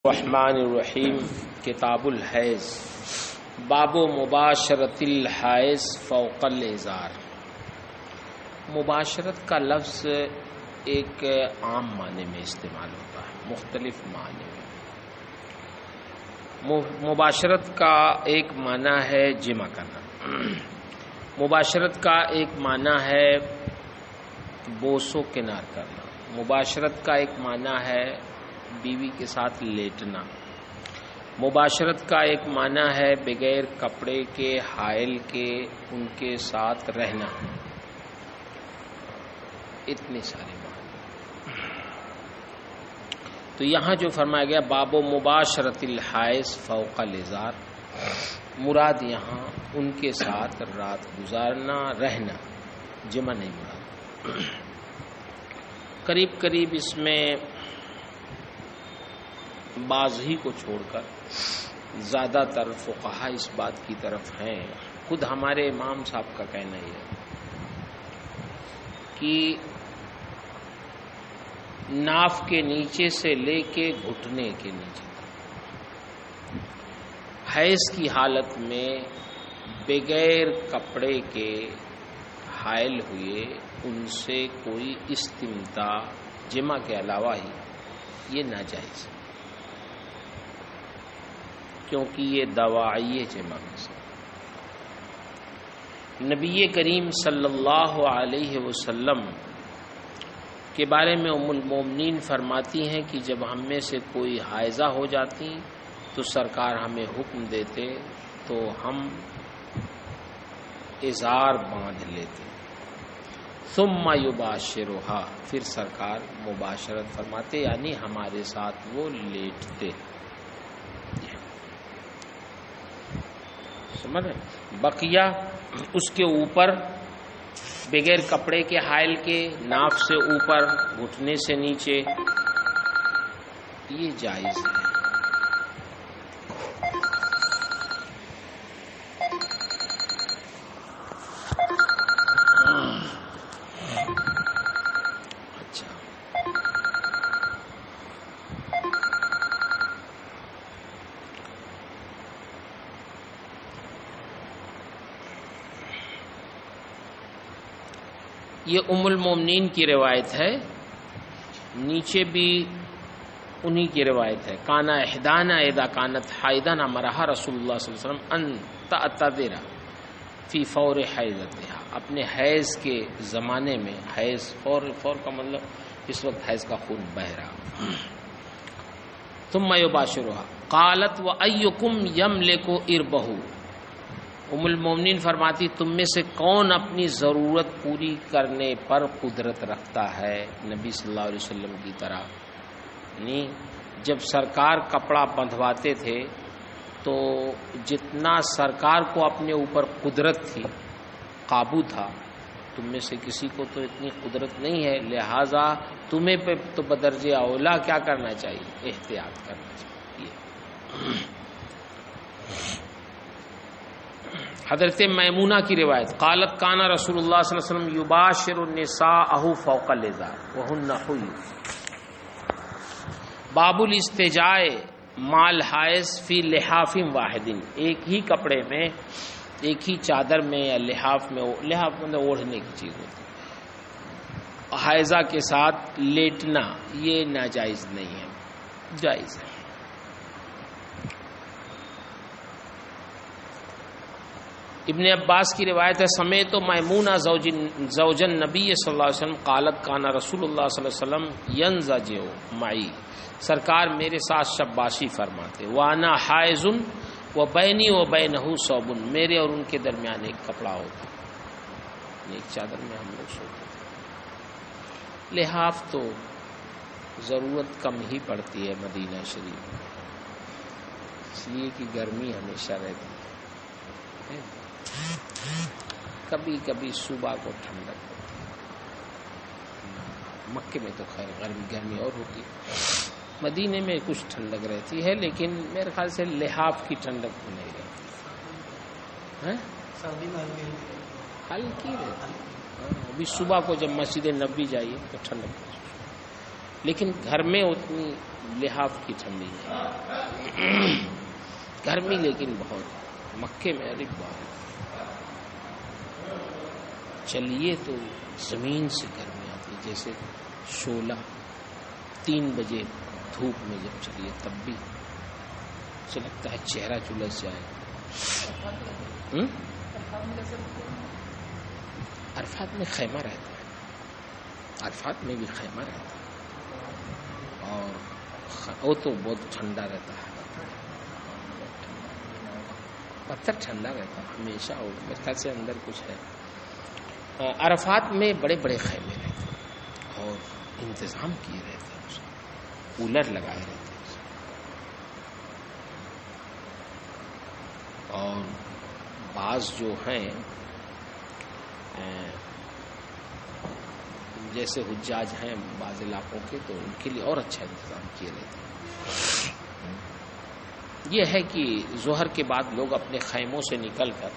الرحمن الرحیم کتاب الحیض باب مباشرت الحائض فوق الازار۔ مباشرت کا لفظ ایک عام معنی میں استعمال ہوتا ہے، مختلف معنی میں۔ مباشرت کا ایک معنی ہے جمع کرنا، مباشرت کا ایک معنی ہے بوس و کنار کرنا، مباشرت کا ایک معنی ہے بیوی کے ساتھ لیٹنا، مباشرت کا ایک معنی ہے بغیر کپڑے کے حائل کے ان کے ساتھ رہنا۔ اتنے سارے معنی۔ تو یہاں جو فرمایا گیا باب مباشرت الحائض فوق الازار، مراد یہاں ان کے ساتھ رات گزارنا، رہنا، جمع نہیں مراد۔ قریب قریب اس میں بعض ہی کو چھوڑ کر زیادہ تر فقہا اس بات کی طرف ہیں، خود ہمارے امام صاحب کا کہنا یہ ہے کہ ناف کے نیچے سے لے کے گھٹنے کے نیچے تک حیض کی حالت میں بغیر کپڑے کے حائل ہوئے ان سے کوئی استمتاع جمع کے علاوہ ہی یہ ناجائز ہے، کیونکہ یہ دواعی جمع میں سے۔ نبی کریم صلی اللہ علیہ وسلم کے بارے میں ام المومنین فرماتی ہیں کہ جب ہم میں سے کوئی حائضہ ہو جاتی تو سرکار ہمیں حکم دیتے تو ہم ازار باندھ لیتے، ثم یباشرھا، پھر سرکار مباشرت فرماتے، یعنی ہمارے ساتھ وہ لیٹتے۔ سمجھ رہے؟ بقیہ اس کے اوپر بغیر کپڑے کے حائل کے، ناف سے اوپر، گھٹنے سے نیچے، یہ جائز ہے۔ یہ ام المومنین کی روایت ہے، نیچے بھی انہی کی روایت ہے۔ کانا احدانا اذا کانت حائضن امرها رسول اللہ صلی اللہ علیہ وسلم ان تعتذر فی فور حیضتها، اپنے حیض کے زمانے میں، حیض فور کا مطلب اس وقت حیض کا خون بہہ رہا، ثم یباشرها قالت وایکم یملک اربہ، ام المومنین فرماتی تم میں سے کون اپنی ضرورت پوری کرنے پر قدرت رکھتا ہے نبی صلی اللہ علیہ وسلم کی طرح؟ یعنی جب سرکار کپڑا بندھواتے تھے تو جتنا سرکار کو اپنے اوپر قدرت تھی، قابو تھا، تم میں سے کسی کو تو اتنی قدرت نہیں ہے، لہذا تمہیں پہ تو بدرجہ اولا کیا کرنا چاہیے؟ احتیاط کرنا چاہیے۔ حضرت میمونہ کی روایت، قالت کانا رسول اللہ صلی اللہ علیہ وسلم یباشر النساء فوق الازار وہن حیض۔ باب الاستجاء مال حائض فی لحاف واحد، ایک ہی کپڑے میں، ایک ہی چادر میں یا لحاف میں، لحاف مطلب اوڑھنے کی چیز ہوتی ہے، حائضہ کے ساتھ لیٹنا یہ ناجائز نہیں ہے، جائز ہے۔ ابن عباس کی روایت ہے، سمیت میمونہ زوجن نبی صلی اللہ علیہ وسلم قالت کانا رسول اللہ صلی اللہ علیہ وسلم ینزجع معی، سرکار میرے ساتھ شباشی فرماتے، وانا حائض وبینی وبینہ ثوب، میرے اور ان کے درمیان ایک کپڑا ہوتا، ایک چادر میں ہم لوگ سوتے۔ لحاف تو ضرورت کم ہی پڑتی ہے مدینہ شریف میں، اس لیے کہ گرمی ہمیشہ رہتی ہے، کبھی کبھی صبح کو ٹھنڈک ہوتی ہے، مکے میں تو خیر گرمی اور ہوتی ہے، مدینے میں کچھ ٹھنڈک رہتی ہے، لیکن میرے خیال سے لحاف کی ٹھنڈک تو نہیں رہتی، ہلکی رہتی ہے۔ ابھی صبح کو جب مسجد نبوی جائیے تو ٹھنڈک، لیکن گھر میں اتنی لحاف کی ٹھنڈی نہیں، گرمی لیکن بہت، مکے میں ارے بہت چلیے تو زمین سے گرمی آتی ہے، جیسے شولہ 3 بجے دھوپ میں جب چلیے تب بھی سے لگتا ہے چہرہ جلس جائے۔ عرفات میں خیمہ رہتا ہے، عرفات میں بھی خیمہ رہتا ہے، اور وہ تو بہت ٹھنڈا رہتا ہے، پتھر ٹھنڈا رہتا ہے ہمیشہ، اور میرے خیال سے اندر کچھ ہے۔ عرفات میں بڑے بڑے خیمے رہتے ہیں اور انتظام کیے رہتے ہیں، اس کولر لگائے رہتے ہیں، اور بعض جو ہیں جیسے حجاج ہیں بعض علاقوں کے، تو ان کے لیے اور اچھا انتظام کیے رہتے ہیں۔ یہ ہے کہ ظہر کے بعد لوگ اپنے خیموں سے نکل کر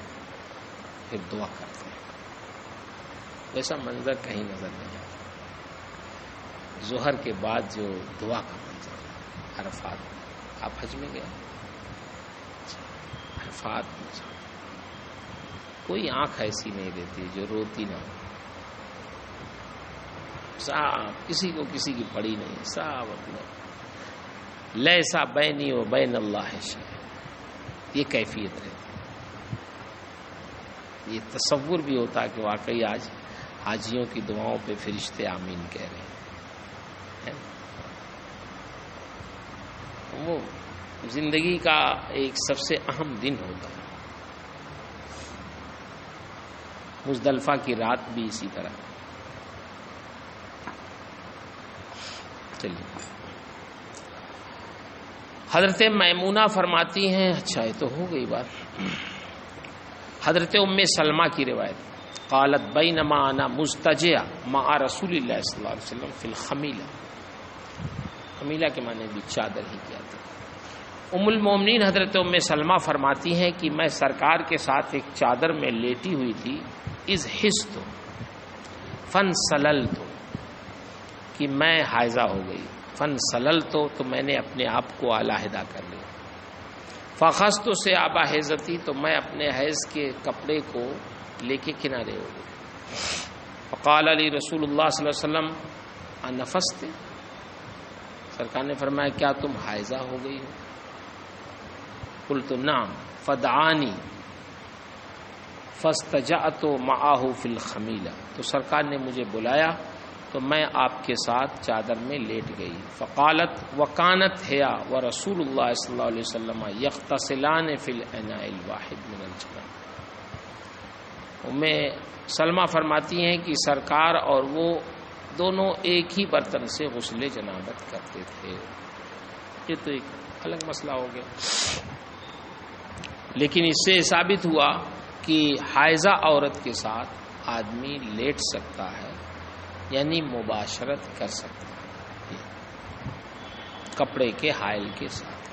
پھر دعا کرتے ہیں، ویسا منظر کہیں نظر نہیں آتا۔ ظہر کے بعد جو دعا کا منظر ہے عرفات، آپ حج میں گئے؟ عرفات میں کوئی آنکھ ایسی نہیں رہتی جو روتی نہ ہو، صاحب کسی کو کسی کی پڑی نہیں، صاحب اپنے لیسا بینی و بین اللہ شیء، یہ کیفیت رہتی، یہ تصور بھی ہوتا ہے کہ واقعی آج حاجیوں کی دعاؤں پہ فرشتے آمین کہہ رہے ہیں۔ وہ زندگی کا ایک سب سے اہم دن ہوتا ہے۔ مزدلفہ کی رات بھی اسی طرح۔ چلیے، حضرت میمونہ فرماتی ہیں، اچھا یہ تو ہو گئی بات، حضرت ام سلمہ کی روایت، قالت بینما انا مستجع مع رسول اللہ صلی اللہ علیہ وسلم فی الخمیلہ، خمیلہ کے معنی بھی چادر ہی کیا تھا۔ ام المومنین حضرت ام سلمہ فرماتی ہیں کہ میں سرکار کے ساتھ ایک چادر میں لیٹی ہوئی تھی، اذ حست فانسللت، کہ میں حائضہ ہو گئی، فانسللت تو میں نے اپنے آپ کو علیحدہ کر لیا، فاخذت سے آبا حیضتی، تو میں اپنے حیض کے کپڑے کو لے کے کنارے ہو گئی، فقال علی رسول اللہ صلی اللہ علیہ وسلم انفست، سرکار نے فرمایا کیا تم حائضہ ہو گئی ہو؟ قلت نعم، فدعانی فاستجعت معه فی الخمیلہ، تو سرکار نے مجھے بلایا تو میں آپ کے ساتھ چادر میں لیٹ گئی، فقالت وکانت ہیا ورسول اللہ صلی اللہ علیہ وسلم یغتسلان فی الاناء الواحد من الجنہ، میں سلمہ فرماتی ہیں کہ سرکار اور وہ دونوں ایک ہی برتن سے غسل جنابت کرتے تھے۔ یہ تو ایک الگ مسئلہ ہو گیا، لیکن اس سے ثابت ہوا کہ حائضہ عورت کے ساتھ آدمی لیٹ سکتا ہے، یعنی مباشرت کر سکتا ہے کپڑے کے حائل کے ساتھ۔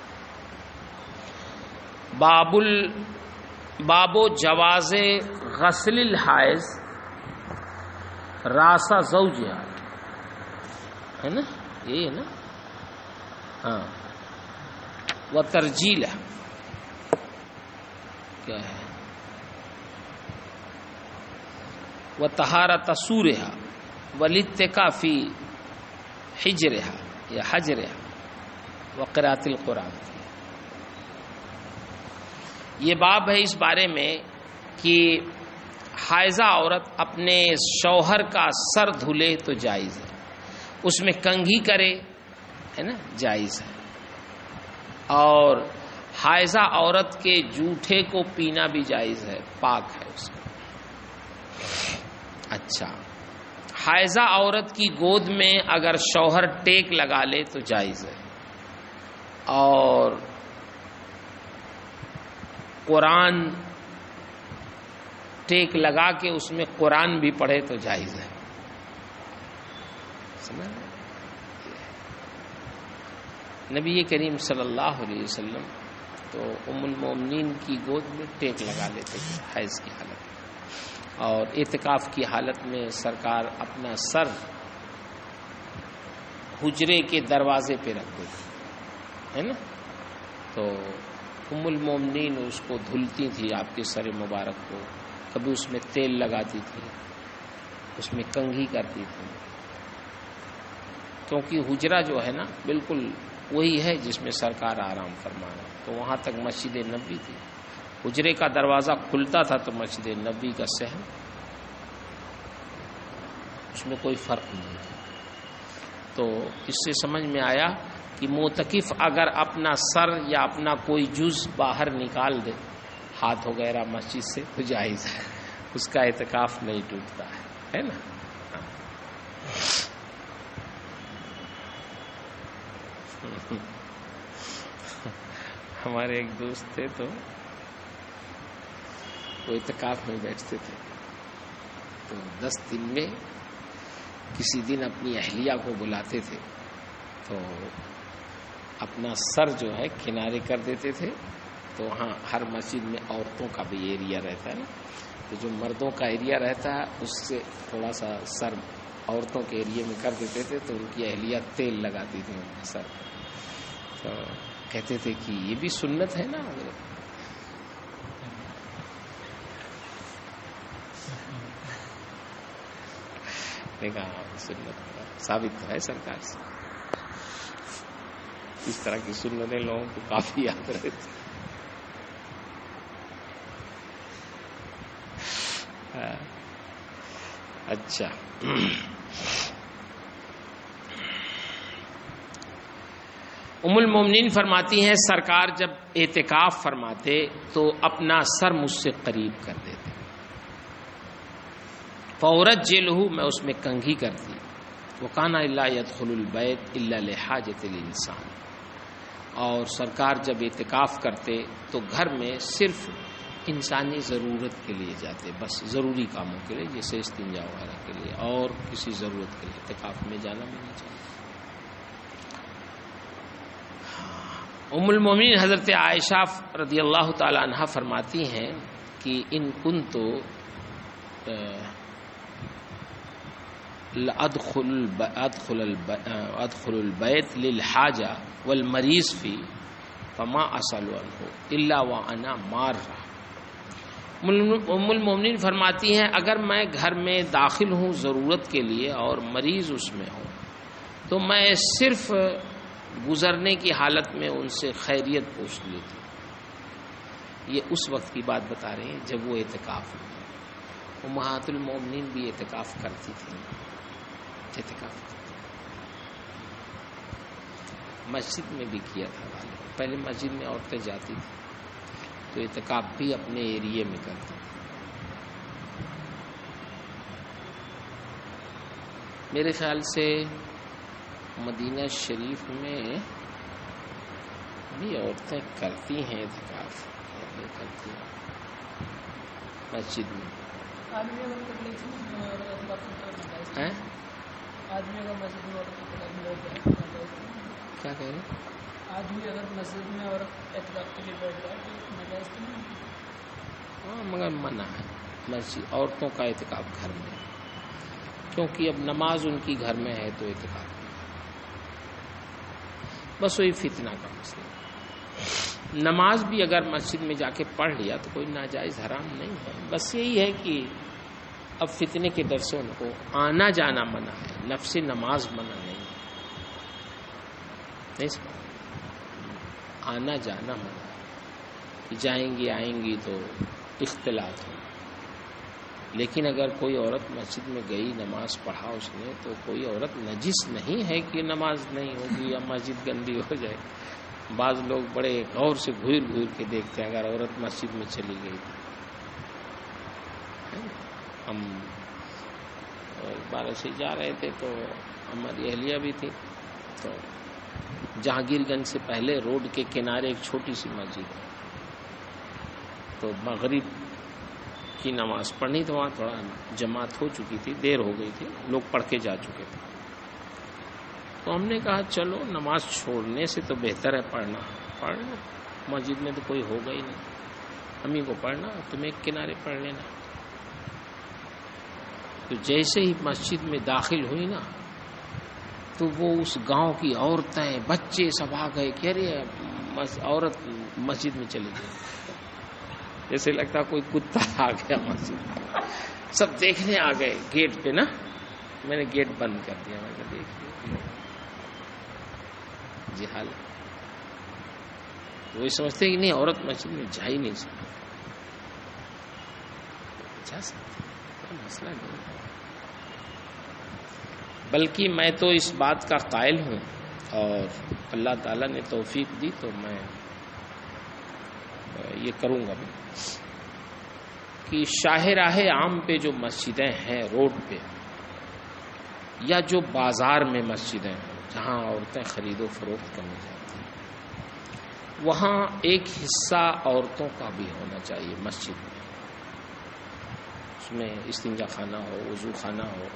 باب جواز غسل الحائض راس زوجها، ہے نا، یہی ہے نا، ہاں، و ترجیلہ، کیا ہے، و طہارت سورہا والاتقاء فی حجرہا یا حجرہا و قراءۃ القرآن۔ یہ باب ہے اس بارے میں کہ حائضہ عورت اپنے شوہر کا سر دھلے تو جائز ہے، اس میں کنگھی کرے، ہے نا، جائز ہے، اور حائضہ عورت کے جوٹھے کو پینا بھی جائز ہے، پاک ہے اس کا۔ اچھا، حائضہ عورت کی گود میں اگر شوہر ٹیک لگا لے تو جائز ہے، اور قرآن ٹیک لگا کے اس میں قرآن بھی پڑھے تو جائز ہے، سمجھ؟ نبی کریم صلی اللہ علیہ وسلم تو ام المومنین کی گود میں ٹیک لگا لیتے تھے حیض کی حالت میں، اور اعتکاف کی حالت میں سرکار اپنا سر حجرے کے دروازے پہ رکھتے تھے، ہے نا. تو ام المومنین اس کو دھلتی تھی آپ کے سر مبارک کو، کبھی اس میں تیل لگاتی تھی، اس میں کنگھی کرتی تھی، کیونکہ حجرہ جو ہے نا بالکل وہی ہے جس میں سرکار آرام فرمانا. تو وہاں تک مسجد نبوی تھی، حجرے کا دروازہ کھلتا تھا تو مسجد نبوی کا صحن، اس میں کوئی فرق نہیں تھا. تو اس سے سمجھ میں آیا کہ معتکف اگر اپنا سر یا اپنا کوئی جز باہر نکال دے، ہاتھ وغیرہ مسجد سے، تو جائز ہے، اس کا اعتکاف نہیں ٹوٹتا ہے نا. ہمارے ایک دوست تھے تو وہ اعتکاف میں بیٹھتے تھے، تو 10 دن میں کسی دن اپنی اہلیہ کو بلاتے تھے تو اپنا سر جو ہے کنارے کر دیتے تھے. تو وہاں ہر مسجد میں عورتوں کا بھی ایریا رہتا ہے نا، تو جو مردوں کا ایریا رہتا ہے اس سے تھوڑا سا سر عورتوں کے ایریے میں کر دیتے تھے، تو ان کی اہلیہ تیل لگاتی تھی ان کے سر. تو کہتے تھے کہ یہ بھی سنت ہے نا. دیکھا سنت ثابت تو ہے سرکار سے، اس طرح کی سنتیں لوگوں کو کافی یاد رہتی. اچھا، ام المومنین فرماتی ہیں سرکار جب اعتکاف فرماتے تو اپنا سر مجھ سے قریب کر دیتے، فورت جلہ میں اس میں کنگھی کرتی. وکان الا يدخل البیت الا لحاجت الانسان، اور سرکار جب اعتکاف کرتے تو گھر میں صرف انسانی ضرورت کے لیے جاتے، بس ضروری کاموں کے لیے جیسے استنجا وغیرہ کے لیے، اور کسی ضرورت کے لیے اعتکاف میں جانا بھی نہیں چاہیے. ام المومنین حضرت عائشہ رضی اللہ تعالی عنہا فرماتی ہیں کہ ان کنت ادخل البیت للحاجہ والمریض فی فما اسأل عنہ الا وانا مارہ. ام المومنین فرماتی ہیں اگر میں گھر میں داخل ہوں ضرورت کے لیے اور مریض اس میں ہوں تو میں صرف گزرنے کی حالت میں ان سے خیریت پوچھ لیتی. یہ اس وقت کی بات بتا رہے ہیں جب وہ اعتکاف میں. امہات المومنین بھی اعتکاف کرتی تھی، مسجد میں بھی کیا تھا. پہلے مسجد میں عورتیں جاتی تھیں تو اعتکاف بھی اپنے ایریے میں کرتی تھی. میرے خیال سے مدینہ شریف میں بھی عورتیں کرتی ہیں اعتکاف، کرتی ہیں مسجد میں. کیا کہہ رہے؟ آدمی اگر مسجد میں اور اعتکاف کے لیے بیٹھ جائے تو ناجائز تو نہیں؟ ہاں، مگر منع ہے مسجد عورتوں کا اعتکاف گھر میں، کیونکہ اب نماز ان کی گھر میں ہے تو اعتکاف بس وہی فتنہ کا مسئلہ. نماز بھی اگر مسجد میں جا کے پڑھ لیا تو کوئی ناجائز حرام نہیں ہے، بس یہی ہے کہ اب فتنے کے ڈر سے ان کو آنا جانا منع ہے، نفس نماز منع نہیں سمجھ، آنا جانا منع ہے کہ جائیں گی آئیں گی تو اختلاط ہو. لیکن اگر کوئی عورت مسجد میں گئی نماز پڑھا اس نے تو کوئی عورت نجس نہیں ہے کہ نماز نہیں ہوگی یا مسجد گندی ہو جائے. بعض لوگ بڑے غور سے گھور گھور کے دیکھتے ہیں اگر عورت مسجد میں چلی گئی. ہم بارہ سے جا رہے تھے تو ہماری اہلیہ بھی تھی، تو جہانگیر گنج سے پہلے روڈ کے کنارے ایک چھوٹی سی مسجد ہے، تو مغرب کی نماز پڑھنی تو وہاں تھوڑا جماعت ہو چکی تھی، دیر ہو گئی تھی، لوگ پڑھ کے جا چکے تھے. تو ہم نے کہا چلو نماز چھوڑنے سے تو بہتر ہے پڑھنا، پڑھنا مسجد میں تو کوئی ہوگا ہی نہیں، ہم ہی کو پڑھنا، تم ایک کنارے پڑھ لینا. تو جیسے ہی مسجد میں داخل ہوئی نا تو وہ اس گاؤں کی عورتیں بچے سب آ گئے، کہہ رہے عورت مسجد میں چلی گئی، جیسے لگتا کوئی کتا آ گیا مسجد میں، سب دیکھنے آ گئے گیٹ پہ نا، میں نے گیٹ بند کر دیا، میں نے دیکھ جی حال وہی سمجھتے کہ نہیں عورت مسجد میں جا ہی نہیں سکتی، جا سکتی، کوئی مسئلہ نہیں، بلکہ میں تو اس بات کا قائل ہوں اور اللہ تعالیٰ نے توفیق دی تو میں یہ کروں گا کہ شاہراہ عام پہ جو مسجدیں ہیں روڈ پہ یا جو بازار میں مسجدیں ہیں جہاں عورتیں خرید و فروخت کرنے جاتی ہیں، وہاں ایک حصہ عورتوں کا بھی ہونا چاہیے مسجد میں، اس میں استنجا خانہ ہو، وضو خانہ ہو،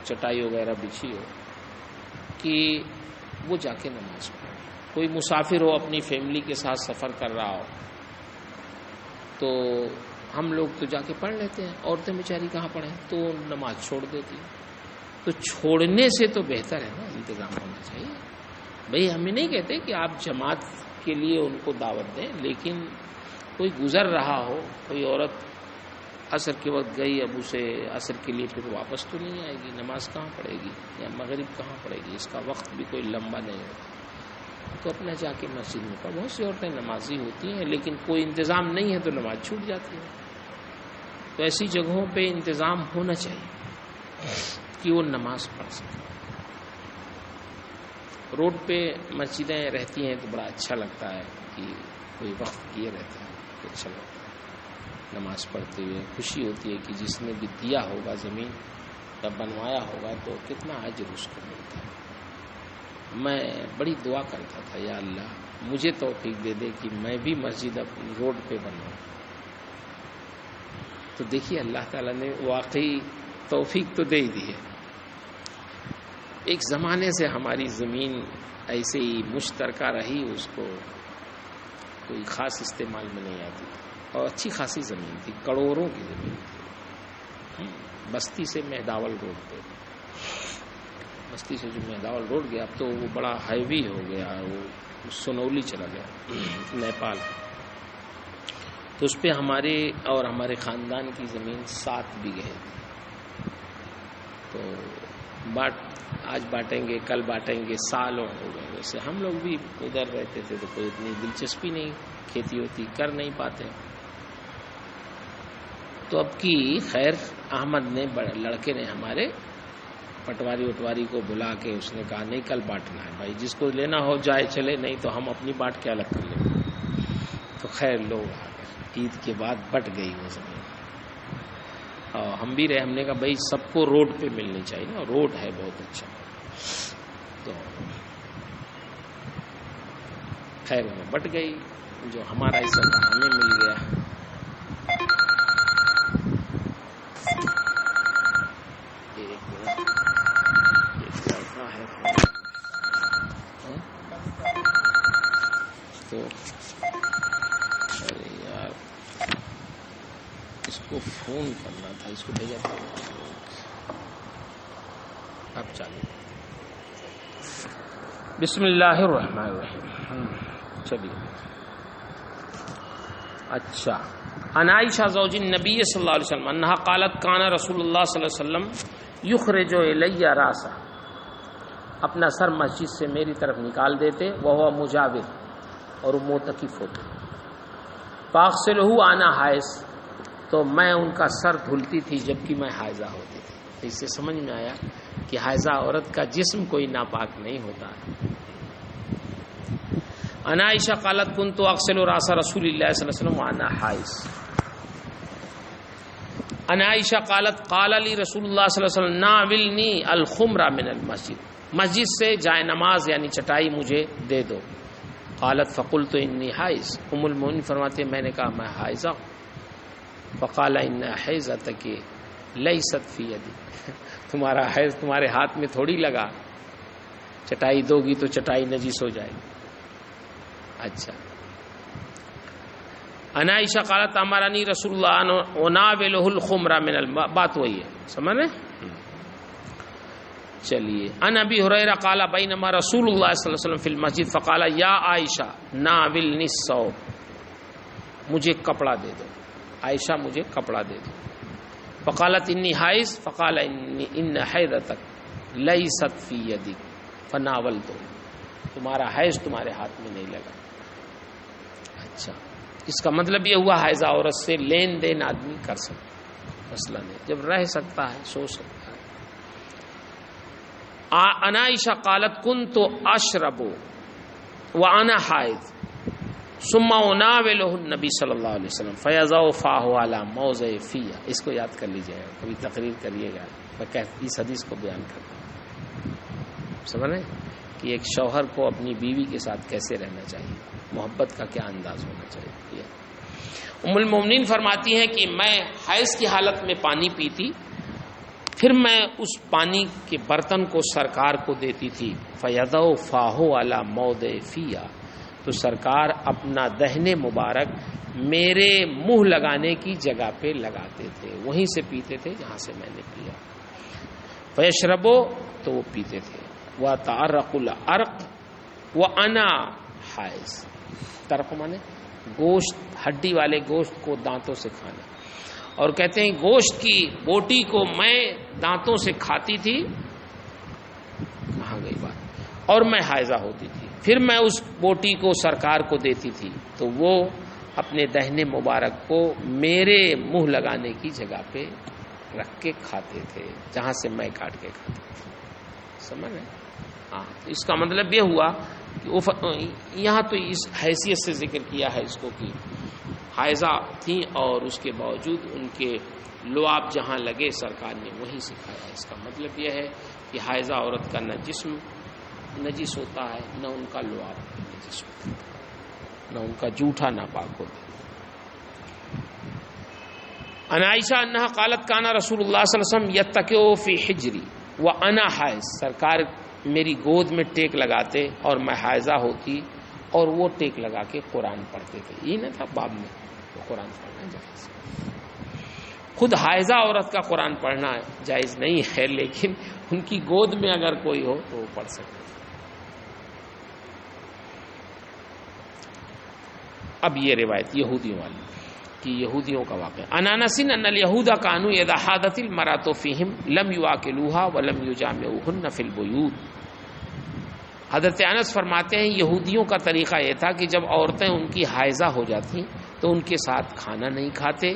چٹائی وغیرہ بچھی ہو کہ وہ جا کے نماز پڑھے۔ کوئی مسافر ہو اپنی فیملی کے ساتھ سفر کر رہا ہو تو ہم لوگ تو جا کے پڑھ لیتے ہیں، عورتیں بیچاری کہاں پڑھیں، تو نماز چھوڑ دیتی ہیں، تو چھوڑنے سے تو بہتر ہے نا انتظام ہونا چاہیے۔ بھئی ہمیں نہیں کہتے کہ آپ جماعت کے لیے ان کو دعوت دیں، لیکن کوئی گزر رہا ہو، کوئی عورت عصر کے وقت گئی، اب اسے عصر کے لیے پھر واپس تو نہیں آئے گی، نماز کہاں پڑھے گی یا مغرب کہاں پڑھے گی، اس کا وقت بھی کوئی لمبا نہیں ہوتا، تو اپنا جا کے مسجد میں پڑھ۔ بہت سی عورتیں نمازی ہوتی ہیں لیکن کوئی انتظام نہیں ہے تو نماز چھوٹ جاتی ہے، تو ایسی جگہوں پہ انتظام ہونا چاہیے کہ وہ نماز پڑھ سکیں۔ روڈ پہ مسجدیں رہتی ہیں تو بڑا اچھا لگتا ہے کہ کوئی وقت کیے رہتا ہے تو اچھا لگتا ہے، نماز پڑھتے ہوئے خوشی ہوتی ہے کہ جس نے بھی دیا ہوگا زمین یا بنوایا ہوگا تو کتنا اجر اس کو ملتا ہے۔ میں بڑی دعا کرتا تھا، یا اللہ مجھے توفیق دے دے کہ میں بھی مسجد اپنی روڈ پہ بنواؤں، تو دیکھیے اللہ تعالیٰ نے واقعی توفیق تو دے ہی دی ہے۔ ایک زمانے سے ہماری زمین ایسے ہی مشترکہ رہی، اس کو کوئی خاص استعمال میں نہیں آتی تھی، اور اچھی خاصی زمین تھی، کروڑوں کی زمین تھی، بستی سے مہداول روڈ پہ، بستی سے جو مہداول روڈ گیا اب تو وہ بڑا ہائیوے ہو گیا، وہ سنولی چلا گیا نیپال، تو اس پہ ہمارے اور ہمارے خاندان کی زمین 7 بیگھے تھی، تو آج بانٹیں گے کل بانٹیں گے، سالوں ہو گئے، ویسے ہم لوگ بھی ادھر رہتے تھے تو کوئی اتنی دلچسپی نہیں کھیتی ہوتی، کر نہیں پاتے، تو اب کی خیر احمد نے لڑکے نے ہمارے پٹواری وٹواری کو بلا کے اس نے کہا نہیں کل بانٹنا ہے بھائی، جس کو لینا ہو جائے چلے، نہیں تو ہم اپنی بانٹ کے الگ کر لیں، تو خیر لوگ آ گئے، عید کے بعد بٹ گئی وہ زمین، اور ہم بھی رہے، ہم نے کہا بھائی سب کو روڈ پہ ملنی چاہیے نا، روڈ ہے بہت اچھا، تو خیر وہ بٹ گئی، جو ہمارا حصہ تھا ہمیں مل گیا۔ تو ارے یار اس کو فون کرنا تھا، اس کو بھیجا تھا، اب چالو۔ بسم اللہ الرحمن الرحیم، چلیے اچھا۔ عن عائشہ زوج النبی صلی اللہ علیہ وسلم انہا قالت کان رسول اللہ صلی اللہ علیہ وسلم یخرج الی راسہ، اپنا سر مسجد سے میری طرف نکال دیتے، وہو مجاور، اور وہ معتکف ہوتے، فاغسلہ انا حائض، تو میں ان کا سر دھلتی تھی جبکہ میں حائضہ ہوتی تھی۔ اس سے سمجھ میں آیا کہ حائضہ عورت کا جسم کوئی ناپاک نہیں ہوتا۔ عن عائشہ قالت كنت اغسل راس رسول اللہ صلی اللہ علیہ وسلم وانا حائض۔ عن عائشہ قالت قال لی رسول اللہ صلی اللہ علیہ وسلم ناولنی الخمر من المسجد، مسجد سے جائے نماز یعنی چٹائی مجھے دے دو۔ قالت فقلت انی حائض، ام المؤمنین فرماتے میں نے کہا میں حائضہ ہوں۔ فقال ان حیضتک لیست فی یدی، تمہارا حیض تمہارے ہاتھ میں تھوڑی لگا، چٹائی دو گی تو چٹائی نجس ہو جائے گی۔ اچھا۔ عن عائشہ قالت امرنی رسول اللہ ان اناولہ الخمر من الماء، بات وہی ہے، سمجھ میں؟ چلیے. ان ابی ہریرہ قال بینما رسول اللہ صلی اللہ علیہ وسلم فی المسجد فقال یا عائشہ ناولنی الثوب، مجھے کپڑا دے دو، عائشہ مجھے کپڑا دے دو. فقالت انی حائض فقال ان حیضتک لیست فی یدک فناولت، تمہارا حیض تمہارے ہاتھ میں نہیں لگا. اچھا، اس کا مطلب یہ ہوا حائضہ عورت سے لین دین آدمی کر سکتا، مسئلہ نہیں، جب رہ سکتا ہے سو سکتا ہے. انا عائشہ قالت کنت اشرب وانا حائض ثم اناولہ النبی صلی اللہ علیہ وسلم فیضع فاہ علی موضع فیہ. اس کو یاد کر لیجیے گا، کبھی تقریر کریے گا، میں اس حدیث کو بیان کرتا ہوں. سمجھ رہے کہ ایک شوہر کو اپنی بیوی کے ساتھ کیسے رہنا چاہیے، محبت کا کیا انداز ہونا چاہیے. ام المومنین فرماتی ہیں کہ میں حیض کی حالت میں پانی پیتی، پھر میں اس پانی کے برتن کو سرکار کو دیتی تھی. فیضع فاہ علی موضع فیہ، تو سرکار اپنا دہنے مبارک میرے منہ لگانے کی جگہ پہ لگاتے تھے، وہیں سے پیتے تھے جہاں سے میں نے پیا. فیشربو، تو وہ پیتے تھے. وَتَعَرَّقُ الْعَرْقُ وَأَنَا حائض، ترق مانے گوشت، ہڈی والے گوشت کو دانتوں سے کھانا. اور کہتے ہیں گوشت کی بوٹی کو میں دانتوں سے کھاتی تھی، کہاں گئی بات، اور میں حائضہ ہوتی تھی. پھر میں اس بوٹی کو سرکار کو دیتی تھی تو وہ اپنے دہنے مبارک کو میرے منہ لگانے کی جگہ پہ رکھ کے کھاتے تھے جہاں سے میں کاٹ کے کھاتے تھے. سمجھ رہے؟ ہاں، اس کا مطلب یہ ہوا کہ یہاں تو اس حیثیت سے ذکر کیا ہے اس کو کہ حائضہ تھیں اور اس کے باوجود ان کے لعاب جہاں لگے سرکار نے وہیں سکھایا. اس کا مطلب یہ ہے کہ حائضہ عورت کا نہ جسم نجس ہوتا ہے، نہ ان کا لعاب نجس ہوتا ہے، نہ ان کا جوٹھا ناپاک ہوتا ہے. ان عائشہ انہا قالت کانا رسول اللہ صلی اللہ علیہ وسلم یتکئ فی حجری وانا حائض، سرکار میری گود میں ٹیک لگاتے اور میں حائضہ ہوتی اور وہ ٹیک لگا کے قرآن پڑھتے تھے. یہ نہ تھا باب میں قرآن پڑھنا جائز، خود حائضہ عورت کا قرآن پڑھنا جائز نہیں ہے، لیکن ان کی گود میں اگر کوئی ہو تو وہ پڑھ سکتے. اب یہ روایت یہودیوں والی کہ یہودیوں کا واقعہ. عن انس ان الیہود کانوا اذا حاضت المرأة فیہم لم یواکلوها ولم یجامعوهن فی البیوت. حضرت انس فرماتے ہیں یہودیوں کا طریقہ یہ تھا کہ جب عورتیں ان کی حائضہ ہو جاتی تو ان کے ساتھ کھانا نہیں کھاتے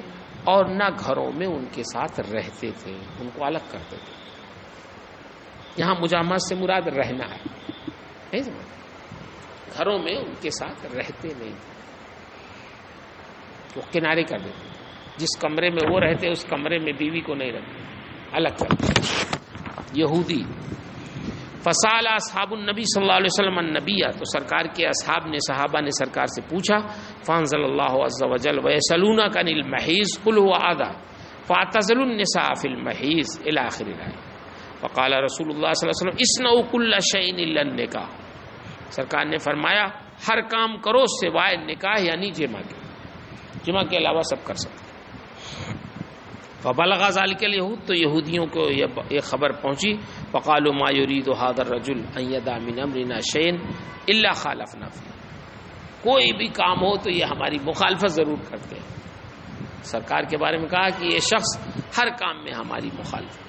اور نہ گھروں میں ان کے ساتھ رہتے تھے، ان کو الگ کرتے تھے. یہاں مجامعت سے مراد رہنا ہے، نہیں سمجھ، گھروں میں ان کے ساتھ رہتے نہیں تھے، وہ کنارے کر دیتے. جس کمرے میں وہ رہتے اس کمرے میں بیوی کو نہیں رکھتے، الگ کرتے. یہودی. فسال اصحاب النبی صلی اللہ علیہ وسلم النبی، تو سرکار کے اصحاب نے، صحابہ نے سرکار سے پوچھا. فانزل اللہ عز وجل ویسألونک عن المحیض قل هو اذى فاعتزلوا النساء فی المحیض الی آخر الآیہ. فقال رسول اللہ صلی اللہ علیہ وسلم اصنعوا کل شیء الا النکاح. سرکار نے فرمایا ہر کام کرو سوائے نکاح یعنی جمع کے، جمع کے علاوہ سب کر سکتے. فبلغ ذلك اليهود، تو یہودیوں کو یہ خبر پہنچی. فقالوا ما يريد هذا الرجل ان يدع من امرنا شيئا الا خالفنا فيه. کوئی بھی کام ہو تو یہ ہماری مخالفت ضرور کرتے ہیں. سرکار کے بارے میں کہا کہ یہ شخص ہر کام میں ہماری مخالفت.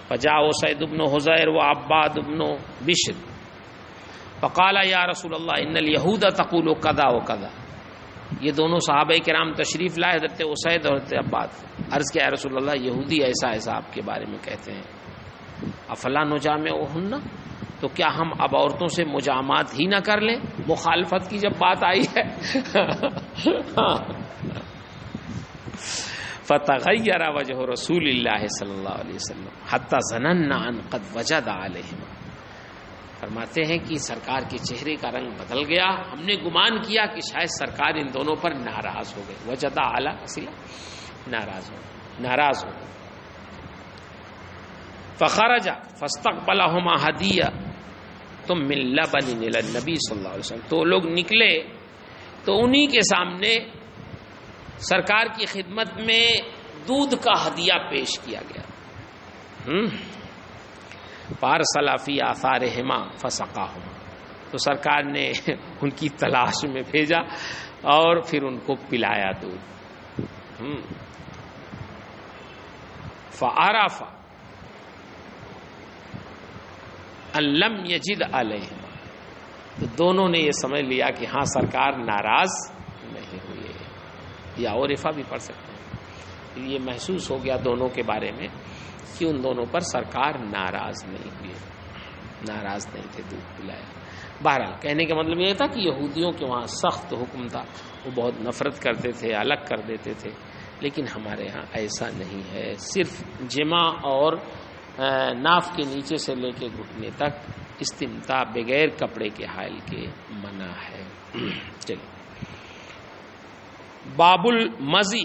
فجاء اسید بن حضیر وعباد بن بشر فقال یا رسول اللہ ان اليهود تقول كذا وكذا. یہ دونوں صحابہ کرام تشریف لائے، حضرت اسید اور حضرت عباد. عرض کیا رسول اللہ یہودی ایسا ایسا آپ کے بارے میں کہتے ہیں. افلا نجامعہن، تو کیا ہم اب عورتوں سے مجامعات ہی نہ کر لیں مخالفت کی جب بات آئی ہے. فتغیر وجہ رسول اللہ صلی اللہ علیہ وسلم حتی ظننا ان قد وجد علیہما. فرماتے ہیں کہ سرکار کے چہرے کا رنگ بدل گیا، ہم نے گمان کیا کہ شاید سرکار ان دونوں پر ناراض ہو گئے. وجدہ اعلیٰ اصلا ناراض ہو گئے. فخرج فاستقبلہما ہدیۃ من لبن الی النبی صلی اللہ علیہ وسلم. تو لوگ نکلے تو انہی کے سامنے سرکار کی خدمت میں دودھ کا ہدیہ پیش کیا گیا. فارسل فی آثارہما فسقاہما، تو سرکار نے ان کی تلاش میں بھیجا اور پھر ان کو پلایا دودھ. فعرف ان لم یجد علیہما، تو دونوں نے یہ سمجھ لیا کہ ہاں سرکار ناراض نہیں ہوئے، یا عرفہ بھی پڑھ سکتے ہیں. یہ محسوس ہو گیا دونوں کے بارے میں کہ ان دونوں پر سرکار ناراض نہیں ہوئے، ناراض نہیں تھے دودھ پلایا. بہرحال کہنے کا مطلب یہ تھا کہ یہودیوں کے وہاں سخت حکم تھا، وہ بہت نفرت کرتے تھے، الگ کر دیتے تھے، لیکن ہمارے ہاں ایسا نہیں ہے. صرف جمع اور ناف کے نیچے سے لے کے گھٹنے تک استمتاع بغیر کپڑے کے حائل کے منع ہے. چلیے باب المزی،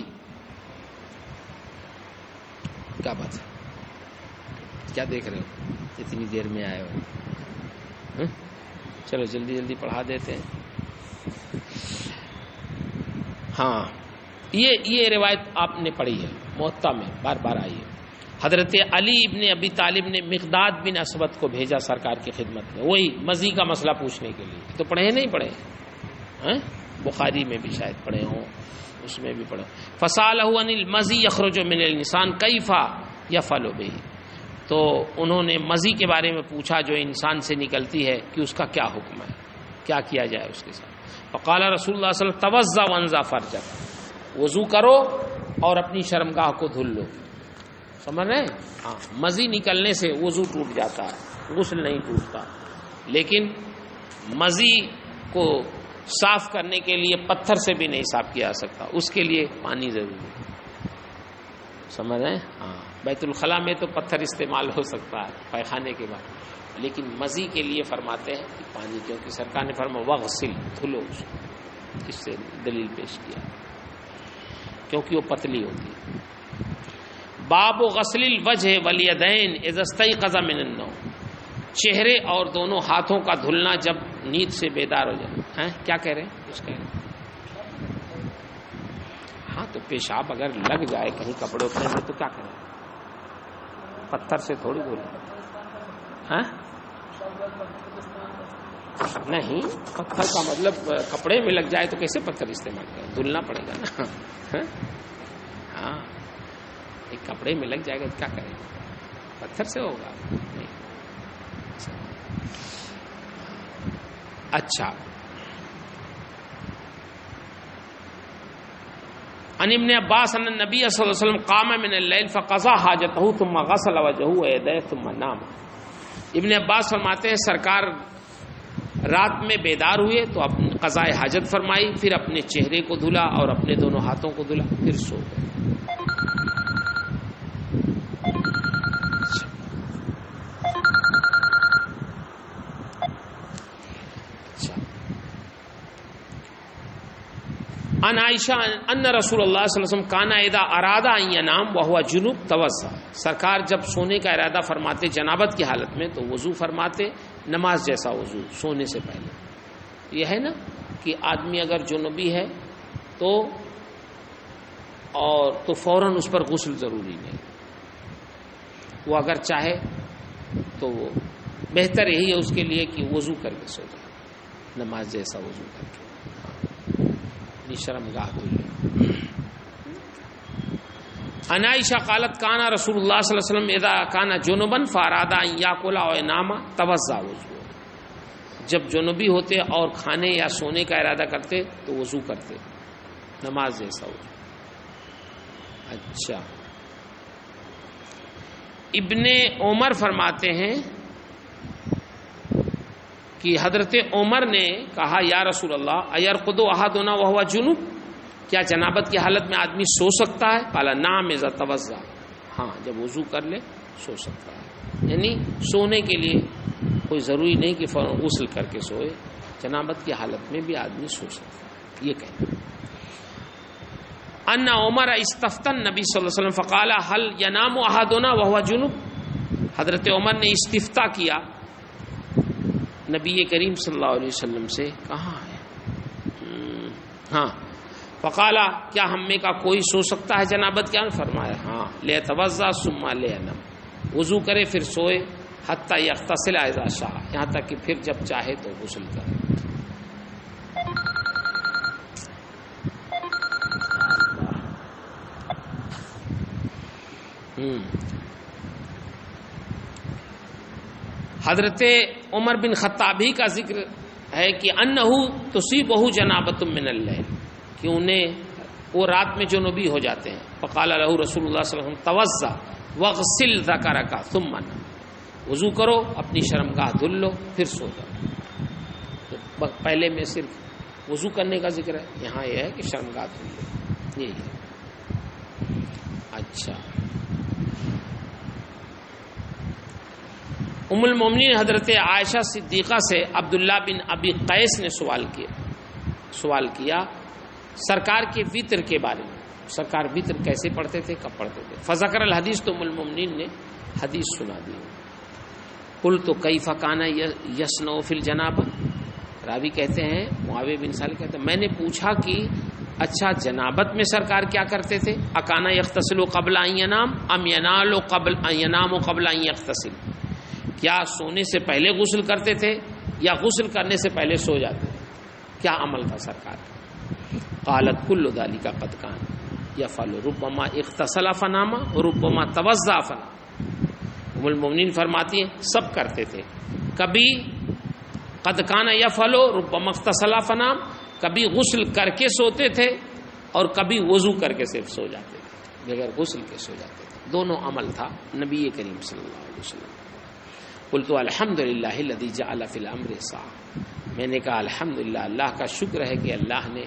کیا بات ہے، کیا دیکھ رہے ہو اتنی دیر میں آئے ہو؟ چلو جلدی جلدی پڑھا دیتے ہیں. ہاں یہ روایت آپ نے پڑھی ہے موطا میں، بار بار آئی ہے. حضرت علی ابن ابی طالب نے مقداد بن اسود کو بھیجا سرکار کی خدمت میں، وہی مزی کا مسئلہ پوچھنے کے لیے. تو پڑھے نہیں پڑھے؟ بخاری میں بھی شاید پڑھے ہوں، اس میں بھی پڑھے. فسالہ عن المزی یخرج من الانسان کیف یفعل بہ، تو انہوں نے مزی کے بارے میں پوچھا جو انسان سے نکلتی ہے کہ اس کا کیا حکم ہے، کیا کیا جائے اس کے ساتھ. فقال رسول اللہ صلی اللہ علیہ وسلم توضأ وانزع فرجک، وضو کرو اور اپنی شرمگاہ کو دھل لو. سمجھ رہے ہیں؟ ہاں مزی نکلنے سے وضو ٹوٹ جاتا ہے، غسل نہیں ٹوٹتا. لیکن مزی کو صاف کرنے کے لیے پتھر سے بھی نہیں صاف کیا جا سکتا، اس کے لیے پانی ضروری ہے. سمجھ رہے ہیں؟ ہاں بیت الخلاء میں تو پتھر استعمال ہو سکتا ہے پیخانے کے بعد، لیکن مزی کے لیے فرماتے ہیں کہ پانی، کیونکہ سرکار نے فرمایا وغسل، دھلو اس کو. اس سے دلیل پیش کیا کیونکہ وہ پتلی ہوتی ہے. باب غسل الوجہ والیدین اذا استیقظ من النوم، چہرے اور دونوں ہاتھوں کا دھلنا جب نیند سے بیدار ہو جائے. کیا کہہ رہے ہیں؟ کچھ کہہ رہے ہیں؟ ہاں تو پیشاب اگر لگ جائے کہیں کپڑے اپنے میں تو کیا کریں؟ پتھر سے تھوڑی دھونا. نہیں، پتھر کا مطلب کپڑے میں لگ جائے تو کیسے پتھر استعمال کریں؟ دھلنا پڑے گا نا. ہاں ایک کپڑے میں لگ جائے گا تو کیا کریں؟ پتھر سے ہوگا نہیں. اچھا، عن ابن عباس ان النبی صلی اللہ علیہ وسلم قام من اللیل فقضى حاجته ثم غسل وجهه ويديه ثم نام. ابن عباس فرماتے ہیں سرکار رات میں بیدار ہوئے تو اپنے قضاء حاجت فرمائی، پھر اپنے چہرے کو دھلا اور اپنے دونوں ہاتھوں کو دھلا، پھر سو گئے. ان عائشہ ان رسول اللہ صلی اللہ علیہ وسلم کان اذا اراد ان ینام وهو جنوب توضا، سرکار جب سونے کا ارادہ فرماتے جنابت کی حالت میں تو وضو فرماتے، نماز جیسا وضو سونے سے پہلے. یہ ہے نا کہ آدمی اگر جنوبی ہے تو فوراً اس پر غسل ضروری نہیں، وہ اگر چاہے تو وہ بہتر یہی ہے اس کے لیے کہ وضو کر کے سو جائے، نماز جیسا وضو کر کے شرمگاہ دھلے. ان عائشہ قالت کانا رسول اللہ صلی اللہ علیہ وسلم اذا کانا جنبا فاراد ان یاکل او ینام توضا وضو، جب جنبی ہوتے اور کھانے یا سونے کا ارادہ کرتے تو وضو کرتے، نماز جیسا وضو. اچھا، ابن عمر فرماتے ہیں کہ حضرت عمر نے کہا یا رسول اللہ ایرقد احدنا وهو جنوب، کیا جنابت کی حالت میں آدمی سو سکتا ہے؟ قال نعم اذا توضا، ہاں جب وضو کر لے سو سکتا ہے. یعنی سونے کے لیے کوئی ضروری نہیں کہ فوراً غسل کر کے سوئے، جنابت کی حالت میں بھی آدمی سو سکتا ہے. یہ کہنا. ان عمر استفتى النبی صلی اللہ علیہ وسلم فقال هل ينام احدنا وهو جنوب، حضرت عمر نے استفتاء کیا نبی کریم صلی اللہ علیہ وسلم سے، کہاں ہے؟ ہاں، فقال کیا ہم میں کا کوئی سو سکتا ہے جنابت؟ کیا فرمایا ہاں، لے توضا ثم لینم، وضو کرے پھر سوئے حتی یغتسل اذا شاء، یہاں تک کہ پھر جب چاہے تو غسل کرے۔ حضرت عمر بن خطابی کا ذکر ہے کہ انہو تصیبہ جنابۃ من اللیل، کہ انہیں وہ رات میں جنوبی ہو جاتے ہیں۔ فقال لہ رسول اللہ صلی اللہ علیہ وسلم توضأ واغسل ذکرک ثم نم، وضو کرو، اپنی شرمگاہ دھل لو، پھر سو جاؤ۔ تو پہلے میں صرف وضو کرنے کا ذکر ہے، یہاں یہ ہے کہ شرمگاہ دھل لو، یہی ہے۔ اچھا، ام المومنین حضرت عائشہ صدیقہ سے عبداللہ بن ابی قیس نے سوال کیا سرکار کے وطر کے بارے میں، سرکار وطر کیسے پڑھتے تھے، کب پڑھتے تھے؟ فذکر الحدیث، تو ام المومنین نے حدیث سنا دی۔ قلت کیف کان یصنع فی الجنابہ، راوی کہتے ہیں معاویہ بن صالح کہتے ہیں میں نے پوچھا کہ اچھا جنابت میں سرکار کیا کرتے تھے؟ اکانا یغتسل قبل ان ینام ام ینام قبل ان یغتسل، کیا سونے سے پہلے غسل کرتے تھے یا غسل کرنے سے پہلے سو جاتے تھے؟ کیا عمل تھا سرکار کا؟ قالت کل ذلک قد کان یفعل ربما اغتسل فنام وربما توضأ فنام۔ ام المومنین فرماتی ہیں سب کرتے تھے، کبھی قد کان یفعل ربما اغتسل فنام، کبھی غسل کر کے سوتے تھے اور کبھی وضو کر کے صرف سو جاتے تھے، بغیر غسل کے سو جاتے تھے، دونوں عمل تھا نبی کریم صلی اللہ علیہ وسلم۔ قلت الحمدللہ الذی جعل فی الامر سعہ، میں نے کہا الحمدللہ، اللہ کا شکر ہے کہ اللہ نے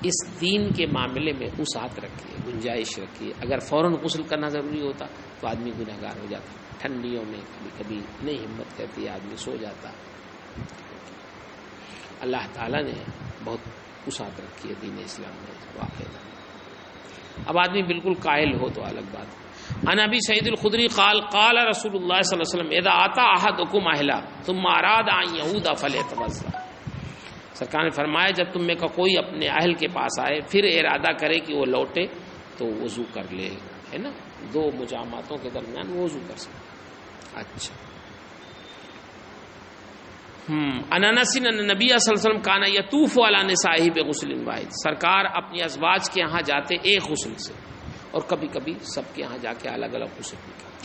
اس دین کے معاملے میں وسعت رکھی ہے، گنجائش رکھی ہے۔ اگر فوراً غسل کرنا ضروری ہوتا تو آدمی گنہگار ہو جاتا، ٹھنڈیوں میں کبھی کبھی نہیں ہمت کرتی، آدمی سو جاتا۔ اللہ تعالیٰ نے بہت وسعت رکھی ہے دین اسلام میں واقعہ۔ اب آدمی بالکل قائل ہو تو الگ بات ہے۔ عن ابی سعید الخدری قال قال رسول اللہ صلی اللہ علیہ وسلم اذا آتا احدکم اہلا ثم اراد ان یعود فلیتوضا، سرکار نے فرمایا جب تم میں کا کوئی اپنے اہل کے پاس آئے پھر ارادہ کرے کہ وہ لوٹے تو وضو کر لے، ہے نا، دو مجامعتوں کے درمیان وہ وضو کر سکتے۔ اچھا، عن انس ان نبی صلی اللہ علیہ وسلم کان یطوف علی نسائہ بغسل واحد، سرکار اپنی ازواج کے ہاں جاتے ایک غسل سے، اور کبھی کبھی سب کے ہاں جا کے الگ الگ غسل بھی کرتے۔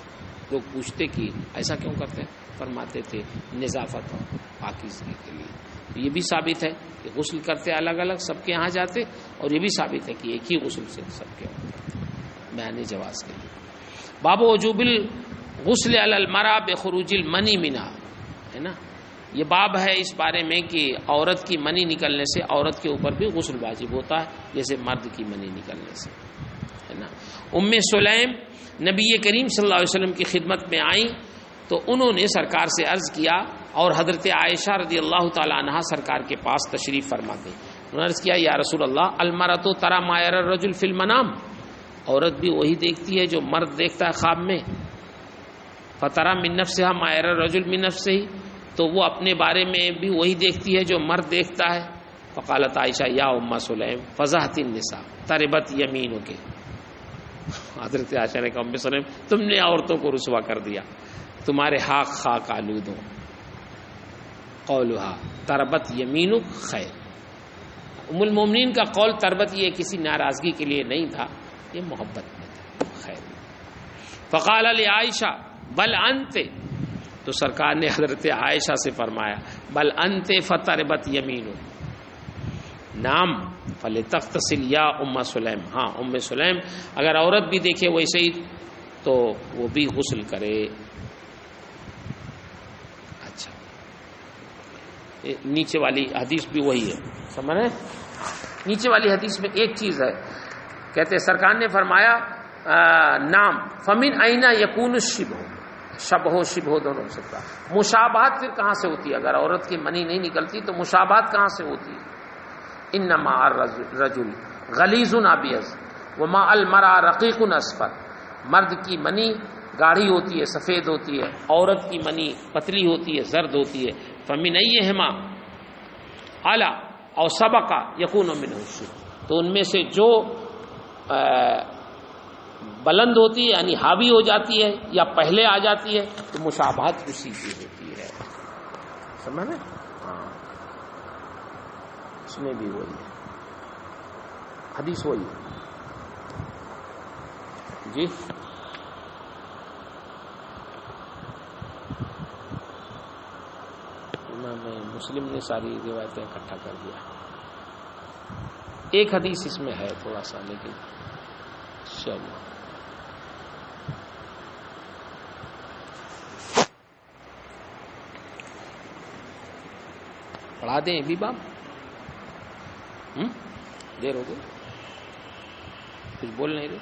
لوگ پوچھتے کہ ایسا کیوں کرتے ہیں؟ فرماتے تھے نظافت اور پاکیزگی کے لیے۔ یہ بھی ثابت ہے کہ غسل کرتے الگ الگ سب کے ہاں جاتے، اور یہ بھی ثابت ہے کہ ایک ہی غسل سے سب کے ہاں کرتے، بیان جواز کے لیے۔ باب وجوب الغسل علی المرأة بخروج المنی منہا، ہے نا، یہ باب ہے اس بارے میں کہ عورت کی منی نکلنے سے عورت کے اوپر بھی غسل واجب ہوتا ہے جیسے مرد کی منی نکلنے سے، ہے نا۔ ام سلیم نبی کریم صلی اللہ علیہ وسلم کی خدمت میں آئیں تو انہوں نے سرکار سے عرض کیا، اور حضرت عائشہ رضی اللہ تعالی عنہا سرکار کے پاس تشریف فرما گئی۔ انہوں نے عرض کیا یا رسول اللہ المرأۃ تری ما یری الرجل فی المنام، عورت بھی وہی دیکھتی ہے جو مرد دیکھتا ہے خواب میں، فتری من نفسها ما یری الرجل من نفسہ، تو وہ اپنے بارے میں بھی وہی دیکھتی ہے جو مرد دیکھتا ہے۔ فقالت عائشہ یا ام سلیم فضحت النساء تربت یمینک، حضرت عائشہ نے کہا ام سلیم تم نے عورتوں کو رسوا کر دیا، تمہارے حق خاک آلود ہوں۔ قولها تربت یمینک خیر، ام المومنین کا قول تربت یہ کسی ناراضگی کے لیے نہیں تھا، یہ محبت میں تھا، خیر۔ فقال لعائشہ بل انت، تو سرکار نے حضرت عائشہ سے فرمایا بل انت فتربت یمینک، نام فلتغتسل یا ام سلیم، ہاں ام سلیم اگر عورت بھی دیکھے ویسے ہی تو وہ بھی غسل کرے۔ اچھا، نیچے والی حدیث بھی وہی ہے، سمجھ رہے ہیں؟ نیچے والی حدیث میں ایک چیز ہے، کہتے سرکار نے فرمایا نام فمن اینا یکون الشبہ، شبہ دونوں سے کہا، مشابہت پھر کہاں سے ہوتی ہے؟ اگر عورت کی منی نہیں نکلتی تو مشابہت کہاں سے ہوتی ہے؟ انما الرجل غلیظ ابیض وما المرأة رقیق اصفر، مرد کی منی گاڑھی ہوتی ہے، سفید ہوتی ہے، عورت کی منی پتلی ہوتی ہے، زرد ہوتی ہے۔ فمن ایہما اعلی او سبق یکون منہ الشبہ، تو ان میں سے جو بلند ہوتی ہے یعنی حاوی ہو جاتی ہے یا پہلے آ جاتی ہے تو مشابہت اسی کی ہوتی ہے. سمجھ میں؟ ہاں اس میں بھی وہی ہے حدیث وہی ہے. جی میں مسلم نے ساری روایتیں اکٹھا کر دیا. ایک حدیث اس میں ہے تھوڑا سا لیکن چلو پڑھا دیں ابھی باب. دیر ہو گئی کچھ بول نہیں رہے.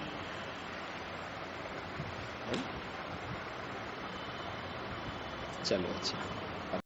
چلو اچھا